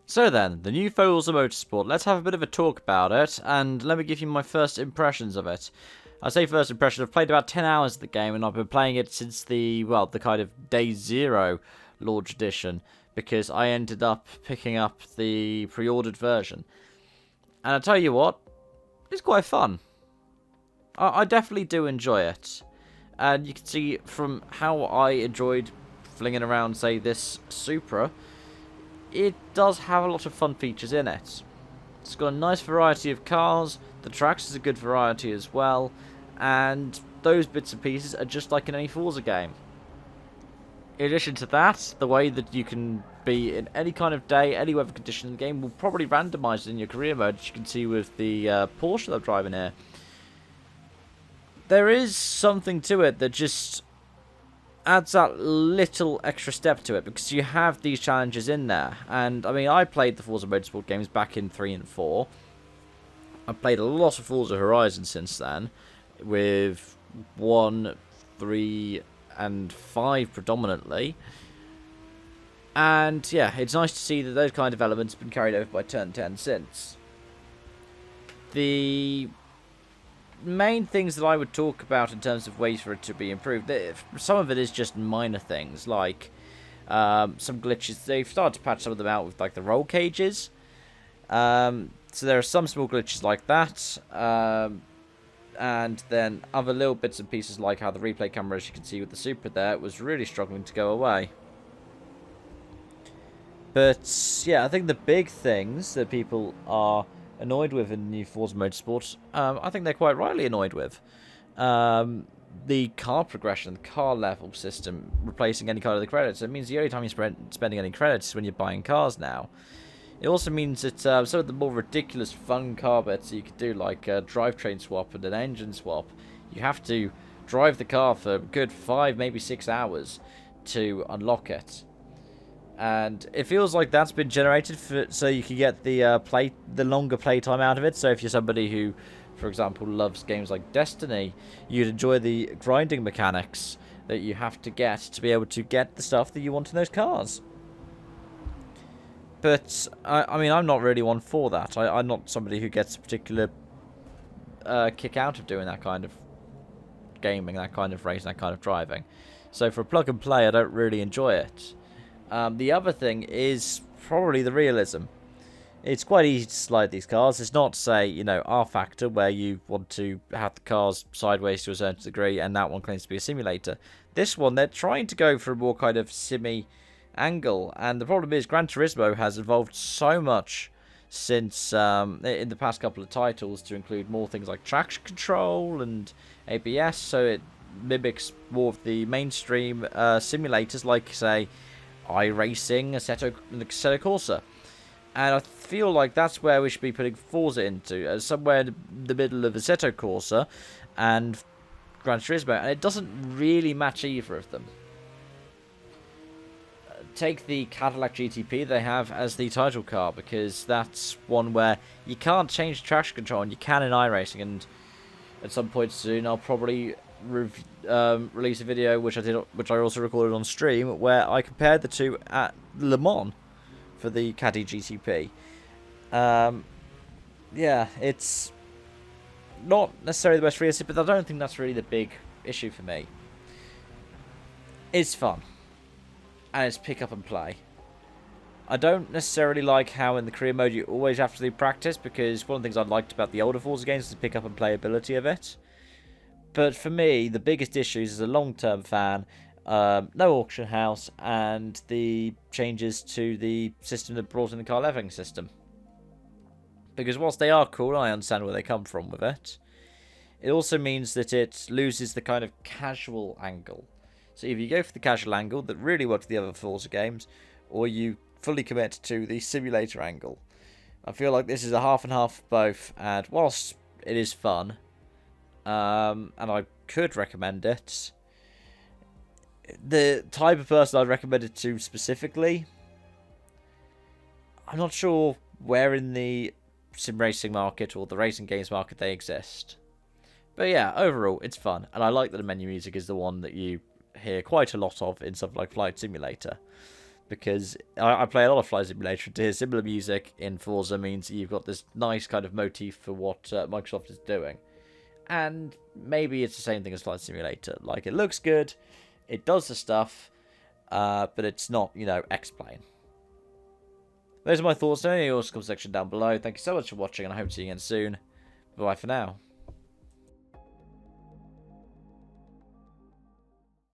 So then, the new Forza Motorsport. Let's have a bit of a talk about it, and let me give you my first impressions of it. I say first impression, I've played about 10 hours of the game, and I've been playing it since the kind of day zero launch edition, because I ended up picking up the pre-ordered version. And I tell you what, it's quite fun. I definitely do enjoy it. And you can see from how I enjoyed flinging around, say, this Supra, it does have a lot of fun features in it. It's got a nice variety of cars, the tracks is a good variety as well, and those bits and pieces are just like in any Forza game. In addition to that, the way that you can be in any kind of day, any weather condition in the game will probably randomise in your career mode, as you can see with the Porsche that I'm driving here. There is something to it that just adds that little extra step to it, because you have these challenges in there. And I mean, I played the Forza Motorsport games back in 3 and 4. I've played a lot of Forza Horizon since then, with 1, 3 and 5 predominantly. And yeah, it's nice to see that those kind of elements have been carried over by Turn 10 since. The main things that I would talk about in terms of ways for it to be improved, some of it is just minor things, like some glitches. They've started to patch some of them out with like the roll cages. So there are some small glitches like that, and then other little bits and pieces like how the replay camera, as you can see with the Supra there, was really struggling to go away. But yeah, I think the big things that people are annoyed with in the new Forza Motorsport, I think they're quite rightly annoyed with. The car progression, the car level system, replacing any kind of the credits. It means the only time you're spending any credits is when you're buying cars now. It also means that some of the more ridiculous fun car bits that you could do, like a drivetrain swap and an engine swap, you have to drive the car for a good 5, maybe 6 hours to unlock it. And it feels like that's been generated so you can get the longer playtime out of it. So if you're somebody who, for example, loves games like Destiny, you'd enjoy the grinding mechanics that you have to get to be able to get the stuff that you want in those cars. But I mean, I'm not really one for that. I'm not somebody who gets a particular kick out of doing that kind of gaming, that kind of racing, that kind of driving. So for plug and play, I don't really enjoy it. The other thing is probably the realism. It's quite easy to slide these cars. It's not, say, R-Factor, where you want to have the cars sideways to a certain degree, and that one claims to be a simulator. This one, they're trying to go for a more kind of simmy angle, and the problem is Gran Turismo has evolved so much since in the past couple of titles to include more things like traction control and ABS, so it mimics more of the mainstream simulators like, say, iRacing, Assetto Corsa. And I feel like that's where we should be putting Forza into, as somewhere in the middle of Assetto Corsa and Gran Turismo, and it doesn't really match either of them. Take the Cadillac GTP they have as the title car, because that's one where you can't change traction control, and you can in iRacing, and at some point soon I'll probably release a video which I also recorded on stream, where I compared the two at Le Mans for the Caddy GTP. Yeah, it's not necessarily the most realistic, but I don't think that's really the big issue for me. It's fun, and it's pick up and play. I don't necessarily like how in the career mode you always have to do practice, because one of the things I liked about the older Forza games is the pick up and playability of it. But for me, the biggest issues as a long-term fan, no auction house, and the changes to the system that brought in the car leveling system. Because whilst they are cool, and I understand where they come from with it, it also means that it loses the kind of casual angle. So either you go for the casual angle that really works the other Forza games, or you fully commit to the simulator angle. I feel like this is a half and half of both, and whilst it is fun, and I could recommend it, the type of person I'd recommend it to specifically, I'm not sure where in the sim racing market or the racing games market they exist. But yeah, overall, it's fun, and I like that the menu music is the one that you hear quite a lot of in something like Flight Simulator. because I play a lot of Flight Simulator. To hear similar music in Forza means you've got this nice kind of motif for what Microsoft is doing. And maybe it's the same thing as Flight Simulator. Like, it looks good, it does the stuff, but it's not, X-Plane. Those are my thoughts. Let me know in the comment section down below. Thank you so much for watching, and I hope to see you again soon. Bye for now.